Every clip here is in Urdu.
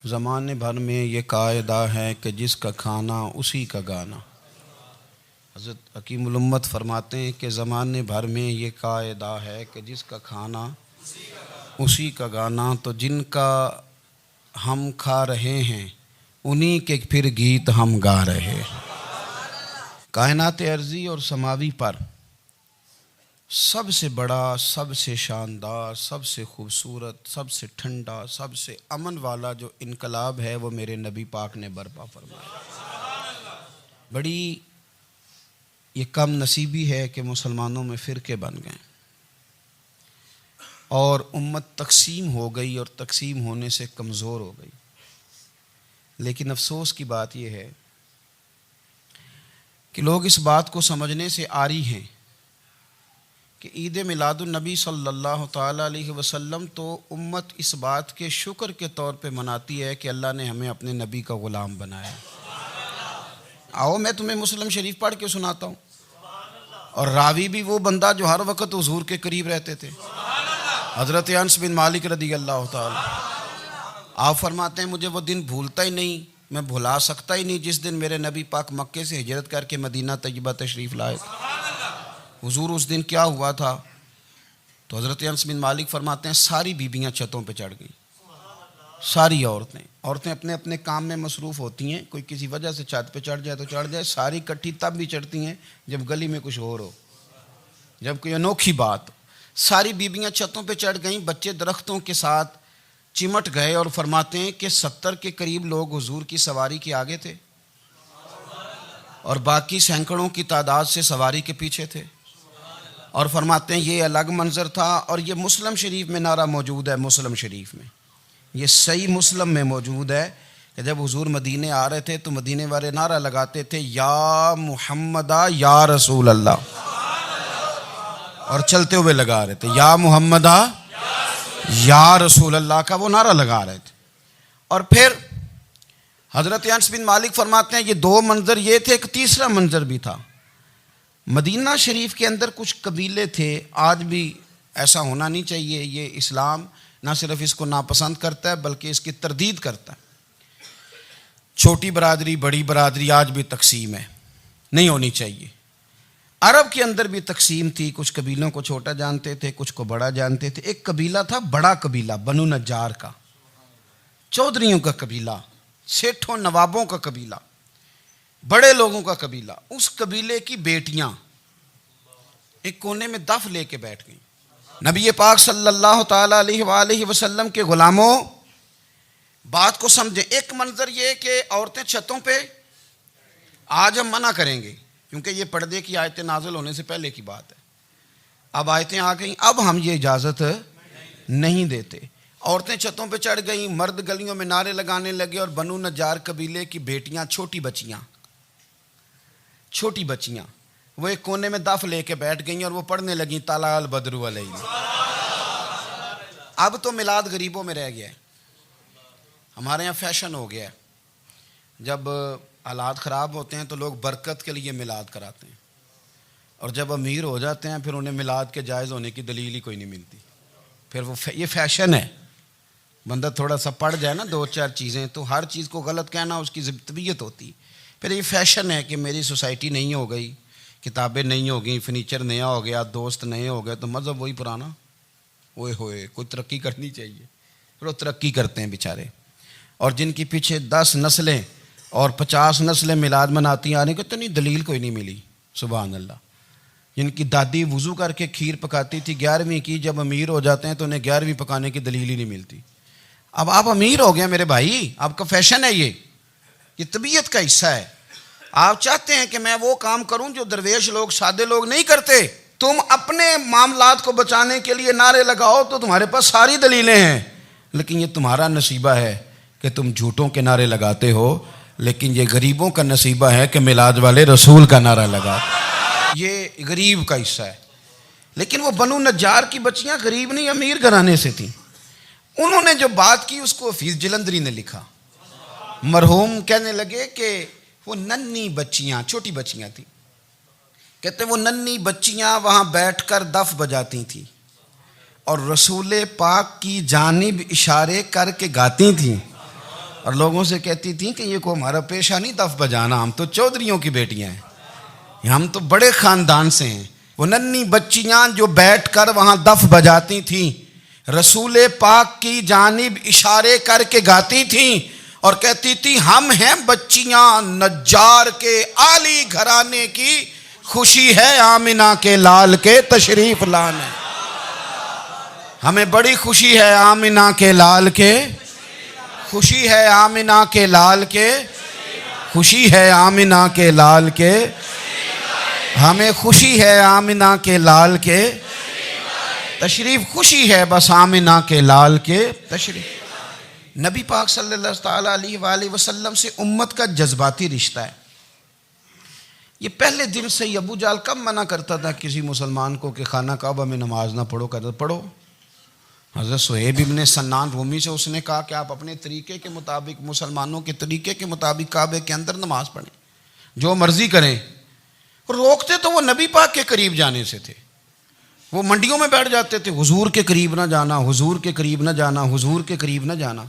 زمانے بھر میں یہ قاعدہ ہے کہ جس کا کھانا اسی کا گانا۔ حضرت حکیم الامت فرماتے ہیں کہ زمانے بھر میں یہ قاعدہ ہے کہ جس کا کھانا اسی کا گانا، تو جن کا ہم کھا رہے ہیں انہی کے پھر گیت ہم گا رہے ہیں۔ کائنات ارضی اور سماوی پر سب سے بڑا، سب سے شاندار، سب سے خوبصورت، سب سے ٹھنڈا، سب سے امن والا جو انقلاب ہے وہ میرے نبی پاک نے برپا فرمایا۔ بڑی یہ کم نصیبی ہے کہ مسلمانوں میں فرقے بن گئے اور امت تقسیم ہو گئی اور تقسیم ہونے سے کمزور ہو گئی۔ لیکن افسوس کی بات یہ ہے کہ لوگ اس بات کو سمجھنے سے عاری ہیں کہ عید میلاد النبی صلی اللہ تعالیٰ علیہ وسلم تو امت اس بات کے شکر کے طور پہ مناتی ہے کہ اللہ نے ہمیں اپنے نبی کا غلام بنایا۔ آؤ میں تمہیں مسلم شریف پڑھ کے سناتا ہوں، اور راوی بھی وہ بندہ جو ہر وقت حضور کے قریب رہتے تھے، حضرت انس بن مالک رضی اللہ تعالیٰ۔ آپ فرماتے ہیں مجھے وہ دن بھولتا ہی نہیں، میں بھلا سکتا ہی نہیں جس دن میرے نبی پاک مکے سے ہجرت کر کے مدینہ طیبہ تشریف لائے تھے۔ حضور اس دن کیا ہوا تھا؟ تو حضرت انس بن مالک فرماتے ہیں ساری بیبیاں چھتوں پہ چڑھ گئیں، ساری عورتیں اپنے اپنے کام میں مصروف ہوتی ہیں، کوئی کسی وجہ سے چھت پہ چڑھ جائے تو چڑھ جائے، ساری کٹھی تب بھی چڑھتی ہیں جب گلی میں کچھ اور ہو، جب کوئی انوکھی بات ہو۔ ساری بیبیاں چھتوں پہ چڑھ گئیں، بچے درختوں کے ساتھ چمٹ گئے، اور فرماتے ہیں کہ 70 کے قریب لوگ حضور کی سواری کے آگے تھے اور باقی سینکڑوں کی تعداد سے سواری کے پیچھے تھے، اور فرماتے ہیں یہ الگ منظر تھا۔ اور یہ مسلم شریف میں نعرہ موجود ہے، مسلم شریف میں یہ صحیح مسلم میں موجود ہے کہ جب حضور مدینے آ رہے تھے تو مدینے والے نعرہ لگاتے تھے یا محمدہ یا رسول اللہ، اور چلتے ہوئے لگا رہے تھے یا محمدہ یا رسول اللہ کا وہ نعرہ لگا رہے تھے۔ اور پھر حضرت انس بن مالک فرماتے ہیں یہ دو منظر یہ تھے، ایک تیسرا منظر بھی تھا۔ مدینہ شریف کے اندر کچھ قبیلے تھے، آج بھی ایسا ہونا نہیں چاہیے، یہ اسلام نہ صرف اس کو ناپسند کرتا ہے بلکہ اس کی تردید کرتا ہے۔ چھوٹی برادری بڑی برادری آج بھی تقسیم ہے، نہیں ہونی چاہیے۔ عرب کے اندر بھی تقسیم تھی، کچھ قبیلوں کو چھوٹا جانتے تھے، کچھ کو بڑا جانتے تھے۔ ایک قبیلہ تھا بڑا قبیلہ، بنو نجار کا، چودھریوں کا قبیلہ، سیٹھوں نوابوں کا قبیلہ، بڑے لوگوں کا قبیلہ۔ اس قبیلے کی بیٹیاں ایک کونے میں دف لے کے بیٹھ گئیں۔ نبی پاک صلی اللہ تعالیٰ علیہ وآلہ وسلم کے غلاموں بات کو سمجھیں۔ ایک منظر یہ کہ عورتیں چھتوں پہ، آج ہم منع کریں گے کیونکہ یہ پردے کی آیتیں نازل ہونے سے پہلے کی بات ہے، اب آیتیں آ گئیں، اب ہم یہ اجازت نہیں دیتے۔ عورتیں چھتوں پہ چڑھ گئیں، مرد گلیوں میں نعرے لگانے لگے، اور بنو نجار قبیلے کی بیٹیاں، چھوٹی بچیاں وہ ایک کونے میں دف لے کے بیٹھ گئیں اور وہ پڑھنے لگیں طلع البدر علینا۔ اب تو میلاد غریبوں میں رہ گیا ہے، ہمارے یہاں فیشن ہو گیا ہے، جب حالات خراب ہوتے ہیں تو لوگ برکت کے لیے میلاد کراتے ہیں، اور جب امیر ہو جاتے ہیں پھر انہیں میلاد کے جائز ہونے کی دلیل ہی کوئی نہیں ملتی، پھر وہ یہ فیشن ہے۔ بندہ تھوڑا سا پڑھ جائے نا دو چار چیزیں تو ہر چیز کو غلط کہنا اس کی طبیعت ہوتی، پھر یہ فیشن ہے کہ میری سوسائٹی نہیں ہو گئی، کتابیں نہیں ہو گئیں، فرنیچر نیا ہو گیا، دوست نئے ہو گئے، تو مذہب وہی پرانا۔ اوئے ہوئے کوئی ترقی کرنی چاہیے، پھر وہ ترقی کرتے ہیں بیچارے، اور جن کی پیچھے 10 نسلیں اور 50 نسلیں میلاد مناتی آنے کو اتنی دلیل کوئی نہیں ملی، سبحان اللہ۔ جن کی دادی وضو کر کے کھیر پکاتی تھی 11ویں کی، جب امیر ہو جاتے ہیں تو انہیں 11ویں پکانے کی دلیل ہی نہیں ملتی۔ اب آپ امیر ہو گئے میرے بھائی، آپ کا فیشن ہے، یہ طبیعت کا حصہ ہے۔ آپ چاہتے ہیں کہ میں وہ کام کروں جو درویش لوگ، سادے لوگ نہیں کرتے۔ تم اپنے معاملات کو بچانے کے لیے نعرے لگاؤ تو تمہارے پاس ساری دلیلیں ہیں، لیکن یہ تمہارا نصیبہ ہے کہ تم جھوٹوں کے نعرے لگاتے ہو، لیکن یہ غریبوں کا نصیبہ ہے کہ میلاد والے رسول کا نعرہ لگاتے، یہ غریب کا حصہ ہے۔ لیکن وہ بنو نجار کی بچیاں غریب نہیں، امیر گھرانے سے تھیں۔ انہوں نے جو بات کی اس کو حفیظ جلندری نے لکھا۔ مرحوم کہنے لگے کہ وہ ننھی بچیاں، چھوٹی بچیاں تھیں، کہتے وہ ننھی بچیاں وہاں بیٹھ کر دف بجاتی تھیں اور رسول پاک کی جانب اشارے کر کے گاتی تھیں، اور لوگوں سے کہتی تھیں کہ یہ کو ہمارا پیشہ نہیں دف بجانا، ہم تو چودھریوں کی بیٹیاں ہیں، ہم تو بڑے خاندان سے ہیں۔ وہ ننھی بچیاں جو بیٹھ کر وہاں دف بجاتی تھیں، رسول پاک کی جانب اشارے کر کے گاتی تھیں اور کہتی تھی ہم ہیں بچیاں نجار کے عالی گھرانے کی، خوشی ہے آمنہ کے لال کے تشریف لانے، ہمیں بڑی خوشی ہے آمنہ کے لال کے، خوشی ہے آمنہ کے لال کے، خوشی ہے آمنہ کے لال کے، ہمیں خوشی ہے آمنہ کے لال کے تشریف، خوشی ہے بس آمنہ کے لال کے تشریف۔ نبی پاک صلی اللہ تعالیٰ علیہ وآلہ وسلم سے امت کا جذباتی رشتہ ہے۔ یہ پہلے دن سے ہی ابو جہل کب منع کرتا تھا کسی مسلمان کو کہ خانہ کعبہ میں نماز نہ پڑھو، کہتا پڑھو۔ حضرت صہیب ابن سنان رومی سے اس نے کہا کہ آپ اپنے طریقے کے مطابق، مسلمانوں کے طریقے کے مطابق کعبے کے اندر نماز پڑھیں، جو مرضی کریں۔ روکتے تو وہ نبی پاک کے قریب جانے سے تھے، وہ منڈیوں میں بیٹھ جاتے تھے، حضور کے قریب نہ جانا، حضور کے قریب نہ جانا، حضور کے قریب نہ جانا۔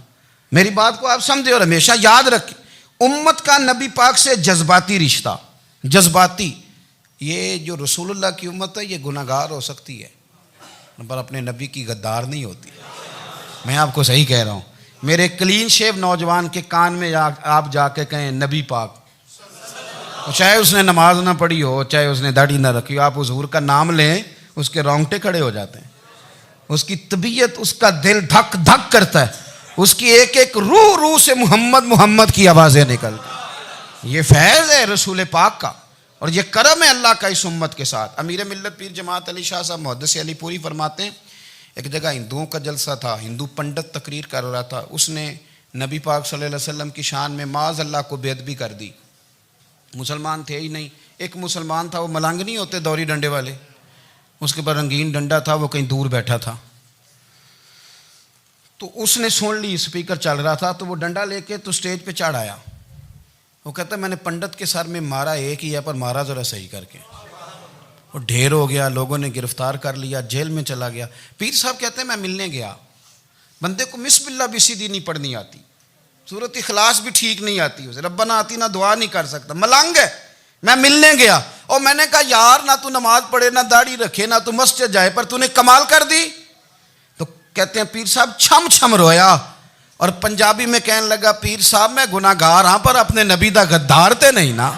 میری بات کو آپ سمجھے اور ہمیشہ یاد رکھیں، امت کا نبی پاک سے جذباتی رشتہ، جذباتی۔ یہ جو رسول اللہ کی امت ہے یہ گناہ گار ہو سکتی ہے پر اپنے نبی کی غدار نہیں ہوتی۔ میں آپ کو صحیح کہہ رہا ہوں۔ میرے کلین شیو نوجوان کے کان میں آپ جا کے کہیں نبی پاک، چاہے اس نے نماز نہ پڑھی ہو، چاہے اس نے داڑھی نہ رکھی ہو، آپ حضور کا نام لیں اس کے رونگٹے کھڑے ہو جاتے ہیں، اس کی طبیعت، اس کا دل دھک دھک کرتا ہے، اس کی ایک ایک روح سے محمد محمد کی آوازیں نکلتی۔ یہ فیض ہے رسول پاک کا اور یہ کرم ہے اللہ کا اس امت کے ساتھ۔ امیر ملت پیر جماعت علی شاہ صاحب محدث علی پوری فرماتے ہیں ایک جگہ ہندوؤں کا جلسہ تھا، ہندو پنڈت تقریر کر رہا تھا، اس نے نبی پاک صلی اللہ علیہ وسلم کی شان میں معاذ اللہ کو بے ادبی کر دی۔ مسلمان تھے ہی نہیں، ایک مسلمان تھا، وہ ملنگ نہیں ہوتے دوری ڈنڈے والے، اس کے پاس رنگین ڈنڈا تھا، وہ کہیں دور بیٹھا تھا، تو اس نے سن لی اسپیکر چل رہا تھا، تو وہ ڈنڈا لے کے تو اسٹیج پہ چڑھ آیا۔ وہ کہتا ہے میں نے پنڈت کے سر میں مارا ایک ہی ہے پر مارا ذرا صحیح کر کے، وہ ڈھیر ہو گیا، لوگوں نے گرفتار کر لیا، جیل میں چلا گیا۔ پیر صاحب کہتے ہیں میں ملنے گیا، بندے کو بسم اللہ بھی سیدھی نہیں پڑھنی آتی، سورۃ اخلاص بھی ٹھیک نہیں آتی، اسے ربنا آتینا دعا نہیں کر سکتا، ملنگ ہے۔ میں ملنے گیا اور میں نے کہا یار نہ تو نماز پڑھے، نہ داڑھی رکھے، نہ تو مسجد جائے، پر تو نے کمال کر دی۔ تو کہتے ہیں پیر صاحب چھم چھم رویا اور پنجابی میں کہنے لگا پیر صاحب میں گناہ گار ہاں پر اپنے نبی دا غدار تے نہیں نا۔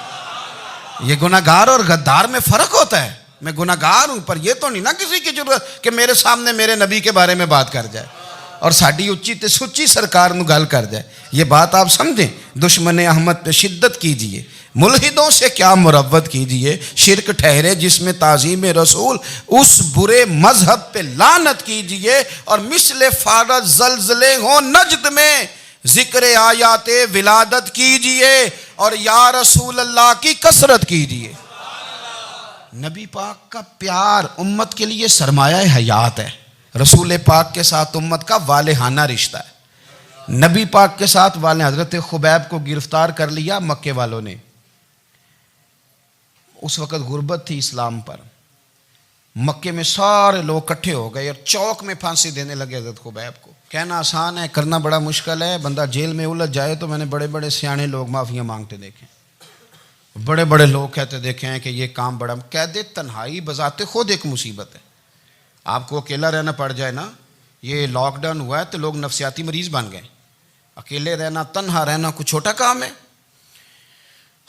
یہ گناہ گار اور غدار میں فرق ہوتا ہے، میں گناہ گار ہوں پر یہ تو نہیں نا کسی کی ضرورت کہ میرے سامنے میرے نبی کے بارے میں بات کر جائے اور ساڑی اچھی تے سچی سرکار نو گل کر جائے۔ یہ بات آپ سمجھیں، دشمن احمد پہ شدت کیجئے، ملحدوں سے کیا مروت کیجئے، شرک ٹھہرے جس میں تعظیم رسول، اس برے مذہب پہ لعنت کیجئے، اور مثل فارض زلزلے ہوں نجد میں ذکر آیات ولادت کیجئے اور یا رسول اللہ کی کثرت کیجئے۔ نبی پاک کا پیار امت کے لیے سرمایہ حیات ہے۔ رسول پاک کے ساتھ امت کا والہانہ رشتہ ہے۔ نبی پاک کے ساتھ والے حضرت خبیب کو گرفتار کر لیا مکے والوں نے، اس وقت غربت تھی اسلام پر، مکے میں سارے لوگ کٹھے ہو گئے اور چوک میں پھانسی دینے لگے حضرت خبیب کو۔ کہنا آسان ہے، کرنا بڑا مشکل ہے۔ بندہ جیل میں الجھ جائے تو میں نے بڑے بڑے سیانے لوگ معافیاں مانگتے دیکھے، بڑے بڑے لوگ کہتے دیکھے ہیں کہ یہ کام بڑا، قید تنہائی بذات خود ایک مصیبت ہے۔ آپ کو اکیلا رہنا پڑ جائے نا، یہ لاک ڈاؤن ہوا ہے تو لوگ نفسیاتی مریض بن گئے، اکیلے رہنا، تنہا رہنا کوئی چھوٹا کام ہے۔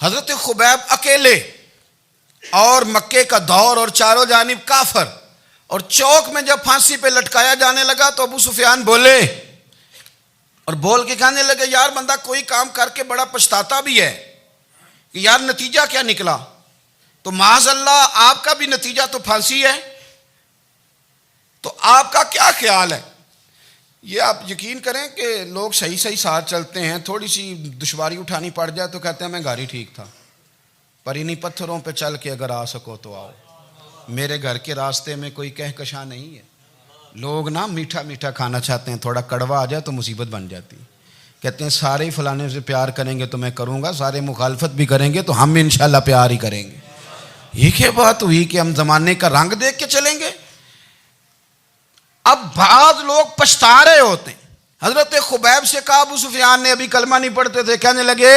حضرت خبیب اکیلے اور مکے کا دور اور چاروں جانب کافر، اور چوک میں جب پھانسی پہ لٹکایا جانے لگا تو ابو سفیان بولے اور بول کے کہنے لگے یار بندہ کوئی کام کر کے بڑا پچھتاتا بھی ہے کہ یار نتیجہ کیا نکلا، تو معاذ اللہ آپ کا بھی نتیجہ تو پھانسی ہے، تو آپ کا کیا خیال ہے؟ یہ آپ یقین کریں کہ لوگ صحیح صحیح ساتھ چلتے ہیں، تھوڑی سی دشواری اٹھانی پڑ جائے تو کہتے ہیں میں گاڑی ٹھیک تھا، پر انہی پتھروں پہ چل کے اگر آ سکو تو آؤ، میرے گھر کے راستے میں کوئی کہکشاں نہیں ہے۔ لوگ نا میٹھا میٹھا کھانا چاہتے ہیں، تھوڑا کڑوا آ جائے تو مصیبت بن جاتی، کہتے ہیں سارے فلانے سے پیار کریں گے تو میں کروں گا، سارے مخالفت بھی کریں گے تو ہم انشاءاللہ پیار ہی کریں گے۔ یہ کیا بات ہوئی کہ ہم زمانے کا رنگ دیکھ کے چلیں گے؟ اب بعض لوگ پچھتا رہے ہوتے ہیں، حضرت خبیب سے کہا، ابو سفیان نے ابھی کلمہ نہیں پڑھتے تھے، کہنے لگے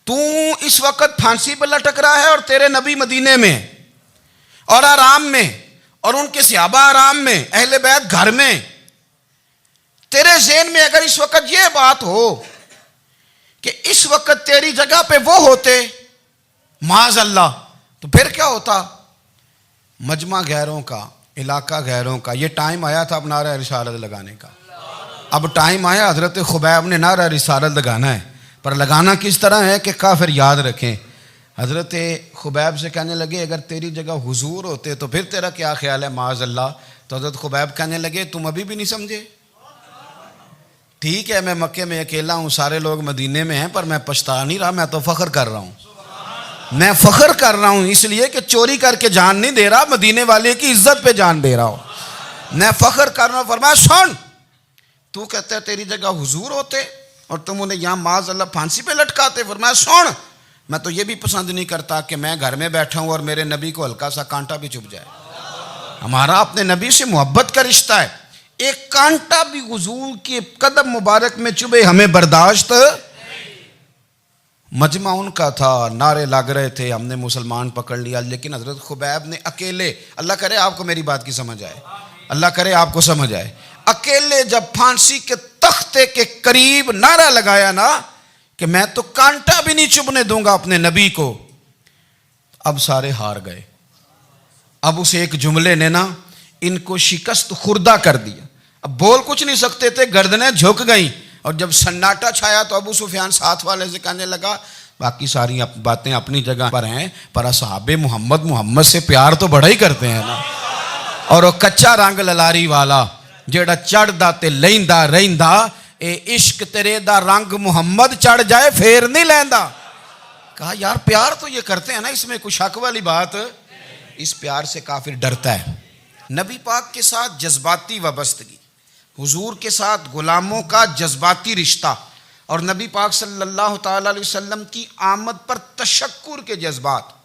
تو اس وقت پھانسی پہ لٹک رہا ہے اور تیرے نبی مدینے میں اور آرام میں، اور ان کے صحابہ آرام میں، اہل بیت گھر میں، تیرے ذہن میں اگر اس وقت یہ بات ہو کہ اس وقت تیری جگہ پہ وہ ہوتے معاذ اللہ، تو پھر کیا ہوتا؟ مجمع غیروں کا، علاقہ غیروں کا، یہ ٹائم آیا تھا اب نعرہ رسالت لگانے کا، اب ٹائم آیا حضرت خبیب نے نعرہ رسالت لگانا ہے، پر لگانا کس طرح ہے کہ کافر یاد رکھیں۔ حضرت خبیب سے کہنے لگے اگر تیری جگہ حضور ہوتے تو پھر تیرا کیا خیال ہے معاذ اللہ؟ تو حضرت خبیب کہنے لگے تم ابھی بھی نہیں سمجھے؟ ٹھیک ہے میں مکے میں اکیلا ہوں، سارے لوگ مدینے میں ہیں، پر میں پچھتا نہیں رہا، میں تو فخر کر رہا ہوں، میں فخر کر رہا ہوں اس لیے کہ چوری کر کے جان نہیں دے رہا، مدینے والے کی عزت پہ جان دے رہا ہوں، میں فخر کر رہا ہوں۔ فرمایا سن، تو کہتا ہے تیری جگہ حضور ہوتے اور تم انہیں یہاں معاذ اللہ پھانسی پہ لٹکاتے۔ فرمایا سن، میں تو یہ بھی پسند نہیں کرتا کہ میں گھر میں بیٹھا ہوں اور میرے نبی کو ہلکا سا کانٹا بھی چبھ جائے، ہمارا اپنے نبی سے محبت کا رشتہ ہے، ایک کانٹا بھی حضور کے قدم مبارک میں چبھے ہمیں برداشت۔ مجمع ان کا تھا، نعرے لگ رہے تھے، ہم نے مسلمان پکڑ لیا، لیکن حضرت خبیب نے اکیلے، اللہ کرے آپ کو میری بات کی سمجھ آئے، اللہ کرے آپ کو سمجھ آئے، اکیلے جب پھانسی کے تختے کے قریب نعرہ لگایا نا کہ میں تو کانٹا بھی نہیں چبھنے دوں گا اپنے نبی کو، اب سارے ہار گئے۔ اب اس ایک جملے نے نا ان کو شکست خوردہ کر دیا، اب بول کچھ نہیں سکتے تھے، گردنیں جھک گئیں، اور جب سناٹا چھایا تو ابو سفیان ساتھ والے سے کہنے لگا باقی ساری باتیں اپنی جگہ پر ہیں، پر اصحاب محمد سے پیار تو بڑا ہی کرتے ہیں نا، اور وہ کچا رنگ للاری والا جیڑا چڑھ دا تے لیندا رہندا، اے عشق تیرے دا رنگ محمد چڑھ جائے پھر نہیں لیندا۔ کہا یار پیار تو یہ کرتے ہیں نا، اس میں کوئی شک والی بات، اس پیار سے کافر ڈرتا ہے۔ نبی پاک کے ساتھ جذباتی وابستگی، حضور کے ساتھ غلاموں کا جذباتی رشتہ، اور نبی پاک صلی اللہ تعالی علیہ وسلم کی آمد پر تشکر کے جذبات۔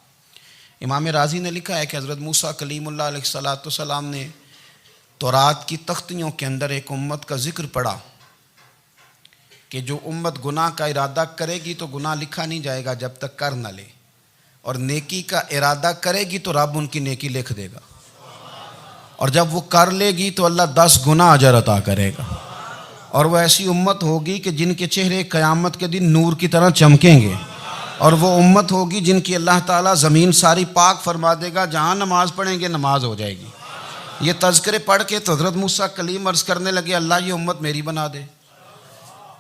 امام رازی نے لکھا ہے کہ حضرت موسیٰ کلیم اللہ علیہ السلام نے تورات کی تختیوں کے اندر ایک امت کا ذکر پڑھا کہ جو امت گناہ کا ارادہ کرے گی تو گناہ لکھا نہیں جائے گا جب تک کر نہ لے، اور نیکی کا ارادہ کرے گی تو رب ان کی نیکی لکھ دے گا، اور جب وہ کر لے گی تو اللہ 10 گنا اجر عطا کرے گا، اور وہ ایسی امت ہوگی کہ جن کے چہرے قیامت کے دن نور کی طرح چمکیں گے، اور وہ امت ہوگی جن کی اللہ تعالیٰ زمین ساری پاک فرما دے گا، جہاں نماز پڑھیں گے نماز ہو جائے گی۔ یہ تذکرے پڑھ کے تو حضرت موسیٰ کلیم عرض کرنے لگے اللہ یہ امت میری بنا دے،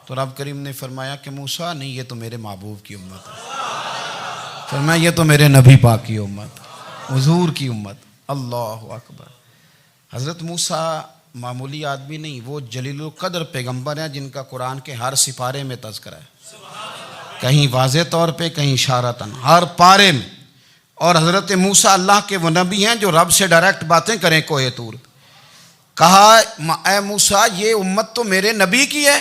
تو رب کریم نے فرمایا کہ موسیٰ نہیں، یہ تو میرے محبوب کی امت ہے، فرمایا یہ تو میرے نبی پاک کی امت، حضور کی امت۔ اللہ اکبر۔ حضرت موسیٰ معمولی آدمی نہیں، وہ جلیل القدر پیغمبر ہیں جن کا قرآن کے ہر سپارے میں تذکرہ ہے، کہیں واضح طور پہ کہیں اشارتاً، ہر پارے میں۔ اور حضرت موسیٰ اللہ کے وہ نبی ہیں جو رب سے ڈائریکٹ باتیں کریں کوہ طور۔ کہا اے موسیٰ یہ امت تو میرے نبی کی ہے،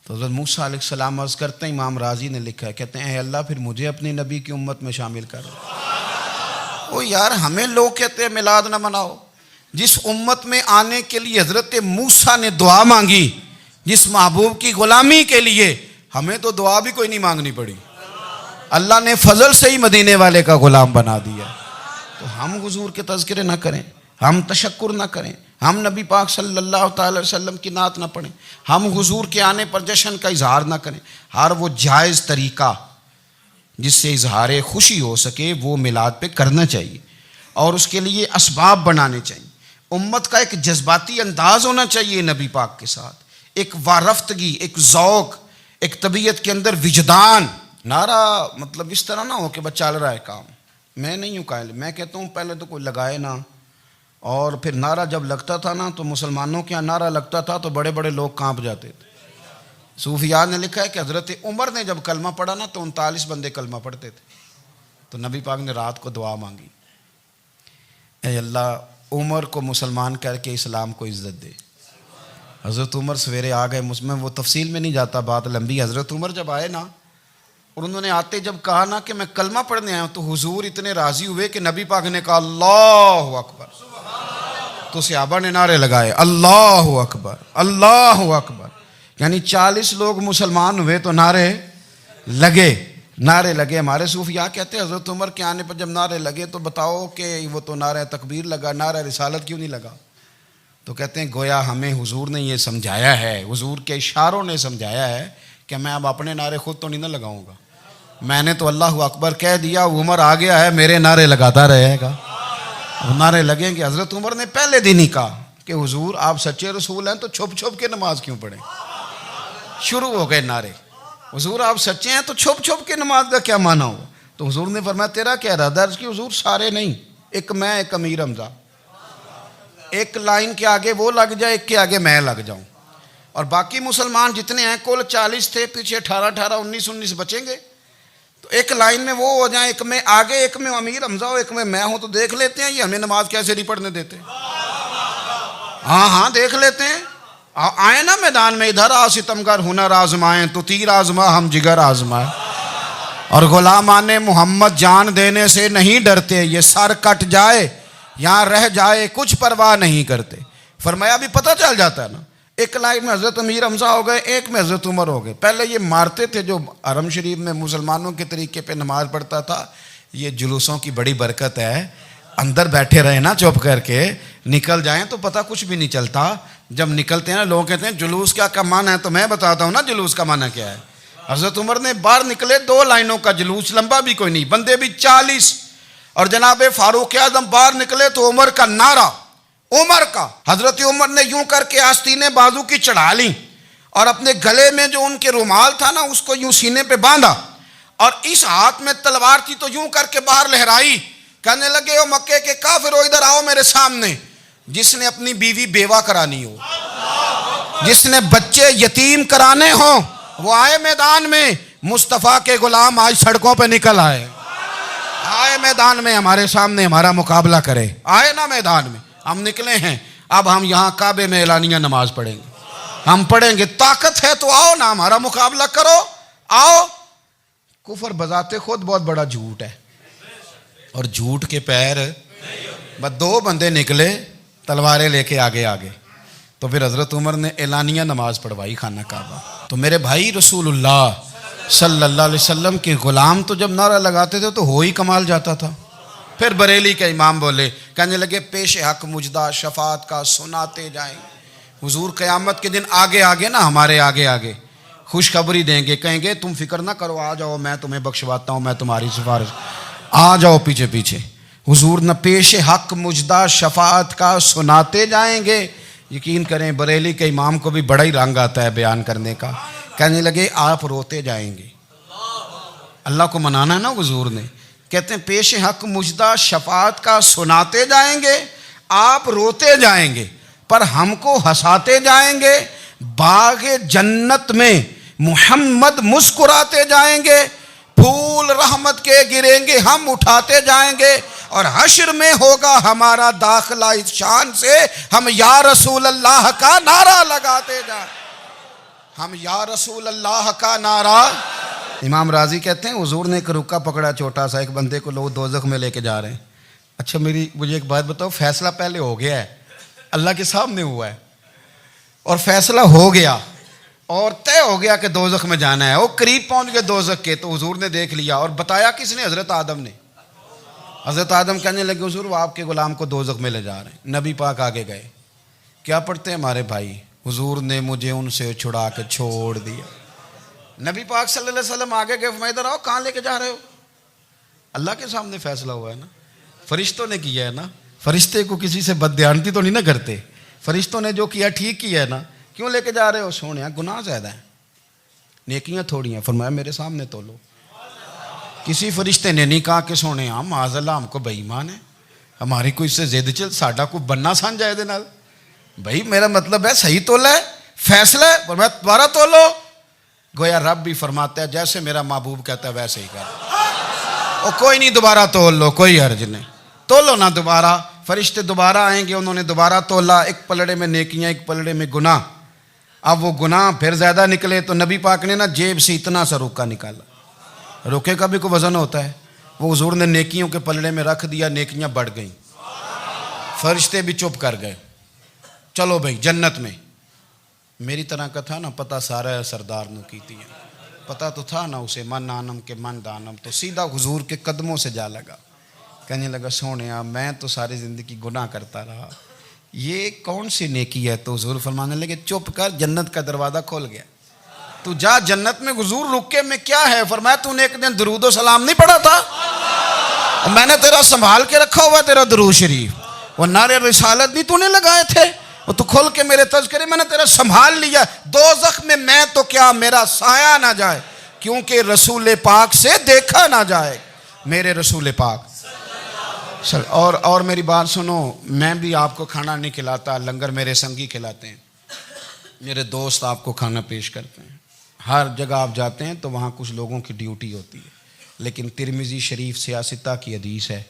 تو حضرت موسیٰ علیہ السلام عرض کرتے ہیں، امام رازی نے لکھا ہے، کہتے ہیں اے اللہ پھر مجھے اپنی نبی کی امت میں شامل کر۔ او یار ہمیں لوگ کہتے ہیں میلاد نہ مناؤ، جس امت میں آنے کے لیے حضرت موسیٰ نے دعا مانگی، جس محبوب کی غلامی کے لیے، ہمیں تو دعا بھی کوئی نہیں مانگنی پڑی، اللہ نے فضل سے ہی مدینے والے کا غلام بنا دیا۔ تو ہم حضور کے تذکرے نہ کریں، ہم تشکر نہ کریں، ہم نبی پاک صلی اللہ تعالی وسلم کی نعت نہ پڑھیں، ہم حضور کے آنے پر جشن کا اظہار نہ کریں، ہر وہ جائز طریقہ جس سے اظہار خوشی ہو سکے وہ میلاد پہ کرنا چاہیے، اور اس کے لیے اسباب بنانے چاہیے۔ امت کا ایک جذباتی انداز ہونا چاہیے نبی پاک کے ساتھ، ایک وارفتگی، ایک ذوق، ایک طبیعت کے اندر وجدان۔ نعرہ مطلب اس طرح نہ ہو کہ بس چل رہا ہے کام، میں نہیں ہوں قائل، میں کہتا ہوں پہلے تو کوئی لگائے نا، اور پھر نعرہ جب لگتا تھا نا تو مسلمانوں کے یہاں نعرہ لگتا تھا تو بڑے بڑے لوگ کانپ جاتے تھے۔ صوفیاء نے لکھا ہے کہ حضرت عمر نے جب کلمہ پڑھا نا تو 39 بندے کلمہ پڑھتے تھے، تو نبی پاک نے رات کو دعا مانگی، اے اللہ عمر کو مسلمان کر کے اسلام کو عزت دے۔ حضرت عمر سویرے آ گئے، میں وہ تفصیل میں نہیں جاتا، بات لمبی۔ حضرت عمر جب آئے نا اور انہوں نے آتے جب کہا نا کہ میں کلمہ پڑھنے آیا ہوں، تو حضور اتنے راضی ہوئے کہ نبی پاک نے کہا اللہ اکبر، تو صحابہ نے نعرے لگائے اللہ اکبر اللہ اکبر، یعنی 40 لوگ مسلمان ہوئے تو نعرے لگے ہمارے صوفیاء کہتے ہیں حضرت عمر کے آنے پر جب نعرے لگے تو بتاؤ کہ وہ تو نعرہ تکبیر لگا، نعرہ رسالت کیوں نہیں لگا؟ تو کہتے ہیں گویا ہمیں حضور نے یہ سمجھایا ہے، حضور کے اشاروں نے سمجھایا ہے کہ میں اب اپنے نعرے خود تو نہیں نہ لگاؤں گا، میں نے تو اللہ اکبر کہہ دیا، عمر آ گیا ہے میرے نعرے لگاتا رہے گا، نعرے لگیں گے۔ حضرت عمر نے پہلے دن ہی کہا کہ حضور آپ سچے رسول ہیں تو چھپ چھپ کے نماز کیوں پڑھیں؟ شروع ہو گئے نعرے، حضور آپ سچے ہیں تو چھپ چھپ کے نماز کا کیا معنی ہو؟ تو حضور نے فرمایا تیرا کیا ارادہ ہے؟ کہ حضور سارے نہیں، ایک میں ایک امیر حمزہ، ایک لائن کے آگے وہ لگ جائے، ایک کے آگے میں لگ جاؤں، اور باقی مسلمان جتنے ہیں کل 40 تھے، پیچھے 18 19 بچیں گے، تو ایک لائن میں وہ ہو جائیں، ایک میں آگے ایک میں امیر حمزہ ہو، ایک میں ہوں، تو دیکھ لیتے ہیں یہ ہمیں نماز کیسے نہیں پڑھنے دیتے۔ ہاں دیکھ لیتے ہیں، آئے نا میدان میں، ادھر آ ستمگر ہنر آزمائیں تو تیر آزما ہم جگر آزمائیں، اور غلامان محمد جان دینے سے نہیں ڈرتے، یہ سر کٹ جائے یہاں رہ جائے کچھ پرواہ نہیں کرتے۔ فرمایا بھی پتہ چل جاتا ہے نا، ایک لائن میں حضرت امیر حمزہ ہو گئے، ایک میں حضرت عمر ہو گئے۔ پہلے یہ مارتے تھے جو حرم شریف میں مسلمانوں کے طریقے پہ نماز پڑھتا تھا، یہ جلوسوں کی بڑی برکت ہے، اندر بیٹھے رہے نا چپ کر کے، نکل جائیں تو پتہ کچھ بھی نہیں چلتا۔ جب نکلتے ہیں نا لوگ کہتے ہیں جلوس کیا معنی ہے، تو میں بتاتا ہوں نا جلوس کا معنی کیا ہے۔ حضرت عمر نے باہر نکلے 2 لائنوں کا جلوس، لمبا بھی کوئی نہیں، بندے بھی 40، اور جناب فاروق اعظم باہر نکلے تو عمر کا نعرہ، عمر کا، حضرت عمر نے یوں کر کے آستینیں بازو کی چڑھا لیں، اور اپنے گلے میں جو ان کے رومال تھا نا اس کو یوں سینے پہ باندھا، اور اس ہاتھ میں تلوار تھی تو یوں کر کے باہر لہرائی، کہنے لگے او مکے کے کافرو ادھر آؤ میرے سامنے، جس نے اپنی بیوی بیوہ کرانی ہو، جس نے بچے یتیم کرانے ہوں، وہ آئے میدان میں، مصطفیٰ کے غلام آج سڑکوں پہ نکل آئے میدان میں ہمارے سامنے ہمارا مقابلہ کرے، آئے نا میدان میں، ہم نکلے ہیں، اب ہم یہاں کعبے میں اعلانیہ نماز پڑھیں گے، ہم پڑھیں گے، طاقت ہے تو آؤ نا ہمارا مقابلہ کرو، آؤ۔ کفر بذات خود بہت بڑا جھوٹ ہے، اور جھوٹ کے پیر، بس 2 بندے نکلے تلواریں لے کے آگے، تو پھر حضرت عمر نے اعلانیہ نماز پڑھوائی خانہ کعبہ۔ تو میرے بھائی رسول اللہ صلی اللہ علیہ وسلم کے غلام تو جب نعرہ لگاتے تھے تو ہو ہی کمال جاتا تھا۔ پھر بریلی کے امام بولے، کہنے لگے پیش حق مجدہ شفاعت کا سناتے جائیں، حضور قیامت کے دن آگے نا ہمارے آگے خوشخبری دیں گے، کہیں گے تم فکر نہ کرو، آ جاؤ میں تمہیں بخشواتا ہوں، میں تمہاری سفارش، آ جاؤ پیچھے۔ حضور نہ پیش حق مجدہ شفاعت کا سناتے جائیں گے۔ یقین کریں بریلی کے امام کو بھی بڑا ہی رنگ آتا ہے بیان کرنے کا، کہنے لگے آپ روتے جائیں گے، اللہ کو منانا ہے نا حضور نے، کہتے ہیں پیش حق مجدہ شفاعت کا سناتے جائیں گے، آپ روتے جائیں گے پر ہم کو ہنساتے جائیں گے، باغ جنت میں محمد مسکراتے جائیں گے، پھول رحمت کے گریں گے ہم اٹھاتے جائیں گے، اور حشر میں ہوگا ہمارا داخلہ اس شان سے ہم یا رسول اللہ کا نعرہ لگاتے جائیں، ہم یا رسول اللہ کا نعرہ۔ امام راضی کہتے ہیں حضور نے ایک رکا پکڑا چھوٹا سا، ایک بندے کو لوگ دوزخ میں لے کے جا رہے ہیں، اچھا مجھے ایک بات بتاؤ، فیصلہ پہلے ہو گیا ہے، اللہ کے سامنے ہوا ہے، اور فیصلہ ہو گیا اور طے ہو گیا کہ دوزخ میں جانا ہے، وہ قریب پہنچ گئے دوزخ کے، تو حضور نے دیکھ لیا، اور بتایا کس نے؟ حضرت آدم نے۔ حضرت آدم کہنے لگے حضور وہ آپ کے غلام کو دوزخ میں لے جا رہے ہیں، نبی پاک آگے گئے، کیا پڑھتے ہیں ہمارے بھائی؟ حضور نے مجھے ان سے چھڑا کے چھوڑ دیا۔ نبی پاک صلی اللہ علیہ وسلم آگے گئے، فرمایا ادھر آؤ، کہاں لے کے جا رہے ہو؟ اللہ کے سامنے فیصلہ ہوا ہے نا، فرشتوں نے کیا ہے نا، فرشتے کو کسی سے بددیانتی تو نہیں نہ کرتے، فرشتوں نے جو کیا ٹھیک کیا ہے نا، کیوں لے کے جا رہے ہو؟ سونے گناہ زیادہ ہیں، نیکیاں تھوڑی ہیں، فرمایا میرے سامنے تولو۔ کسی فرشتے نے نہیں کہا کہ سونے معاذ اللہ ہم کو بے ایمان ہے، ہماری کوئی اس سے زد چل ساڈا کو بننا سان جائے دے نال، بھائی میرا مطلب ہے صحیح تولا ہے، فیصلہ ہے، فرمایا دوبارہ تولو۔ گویا رب بھی فرماتا ہے جیسے میرا محبوب کہتا ہے ویسے ہی کر، اور کوئی نہیں دوبارہ تول لو، کوئی حرج نہیں، تولو نہ دوبارہ۔ فرشتے دوبارہ آئیں گے، انہوں نے دوبارہ تولا، ایک پلڑے میں نیکیاں ایک پلڑے میں گناہ، اب وہ گناہ پھر زیادہ نکلے تو نبی پاک نے نا جیب سے اتنا سا روکا نکالا، روکے کا بھی کوئی وزن ہوتا ہے، وہ حضور نے نیکیوں کے پلڑے میں رکھ دیا، نیکیاں بڑھ گئیں، فرشتے بھی چپ کر گئے. چلو بھائی جنت میں. میری طرح کا تھا نا پتہ سارا ہے سردار نے کیتی ہے, پتہ تو تھا نا اسے من آنم کے من دانم, تو سیدھا حضور کے قدموں سے جا لگا. کہنے لگا سونیا میں تو ساری زندگی گناہ کرتا رہا, یہ کون سی نیکی ہے؟ تو حضور فرمانے لگے چپ کر, جنت کا دروازہ کھول گیا, تو جا جنت میں. حضور رکے میں کیا ہے؟ فرمایا تو نے ایک دن درود و سلام نہیں پڑھا تھا, میں نے تیرا سنبھال کے رکھا ہوا تیرا درود شریف, وہ نعرے رسالت نہیں تو نے لگائے تھے, وہ تو کھول کے میرے تذکرے میں نے تیرا سنبھال لیا. دوزخ میں تو کیا میرا سایہ نہ جائے, کیونکہ رسول پاک سے دیکھا نہ جائے. میرے رسول پاک اور میری بات سنو, میں بھی آپ کو کھانا نہیں کھلاتا, لنگر میرے سنگی کھلاتے ہیں, میرے دوست آپ کو کھانا پیش کرتے ہیں. ہر جگہ آپ جاتے ہیں تو وہاں کچھ لوگوں کی ڈیوٹی ہوتی ہے. لیکن ترمذی شریف سیاستہ کی حدیث ہے,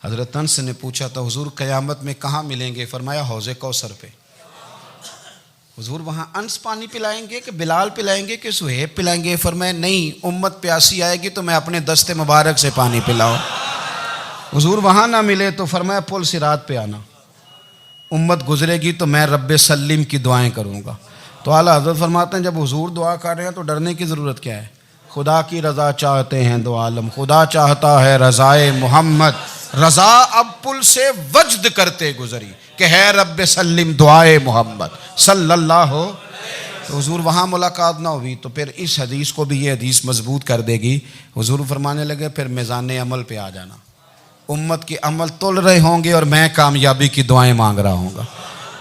حضرت انس نے پوچھا تھا حضور قیامت میں کہاں ملیں گے؟ فرمایا حوض کوثر پہ. حضور وہاں انس پانی پلائیں گے کہ بلال پلائیں گے کہ سہیب پلائیں گے؟ فرمایا نہیں, امت پیاسی آئے گی تو میں اپنے دست مبارک سے پانی پلاؤں. حضور وہاں نہ ملے تو فرمایا پل صراط پہ آنا, امت گزرے گی تو میں رب سلم کی دعائیں کروں گا. تو اعلیٰ حضرت فرماتے ہیں جب حضور دعا کر رہے ہیں تو ڈرنے کی ضرورت کیا ہے؟ خدا کی رضا چاہتے ہیں دو عالم, خدا چاہتا ہے رضائے محمد, رضا اب پل سے وجد کرتے گزری کہ ہے رب سلم دعائے محمد صلی اللہ ہو. تو حضور وہاں ملاقات نہ ہوئی تو پھر اس حدیث کو بھی یہ حدیث مضبوط کر دے گی. حضور فرمانے لگے پھر میزان عمل پہ آ جانا, امت کے عمل تول رہے ہوں گے اور میں کامیابی کی دعائیں مانگ رہا ہوں گا.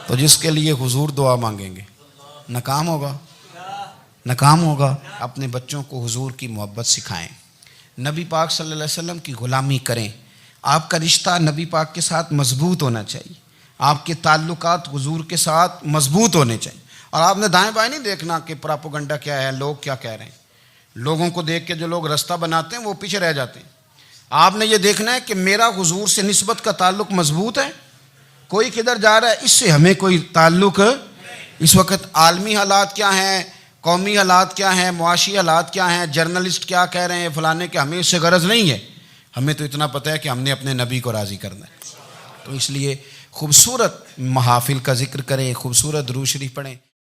تو جس کے لیے حضور دعا مانگیں گے ناکام ہوگا, ناکام ہوگا. اپنے بچوں کو حضور کی محبت سکھائیں, نبی پاک صلی اللہ علیہ وسلم کی غلامی کریں. آپ کا رشتہ نبی پاک کے ساتھ مضبوط ہونا چاہیے, آپ کے تعلقات حضور کے ساتھ مضبوط ہونے چاہیے. اور آپ نے دائیں بائیں نہیں دیکھنا کہ پراپوگنڈا کیا ہے, لوگ کیا کہہ رہے ہیں. لوگوں کو دیکھ کے جو لوگ رستہ بناتے ہیں وہ پیچھے رہ جاتے ہیں. آپ نے یہ دیکھنا ہے کہ میرا حضور سے نسبت کا تعلق مضبوط ہے, کوئی کدھر جا رہا ہے اس سے ہمیں کوئی تعلق. اس وقت عالمی حالات کیا ہیں, قومی حالات کیا ہیں, معاشی حالات کیا ہیں, جرنلسٹ کیا کہہ رہے ہیں فلانے کے, ہمیں اس سے غرض نہیں ہے. ہمیں تو اتنا پتہ ہے کہ ہم نے اپنے نبی کو راضی کرنا ہے. تو اس لیے خوبصورت محافل کا ذکر کریں, خوبصورت درود شریف پڑھیں.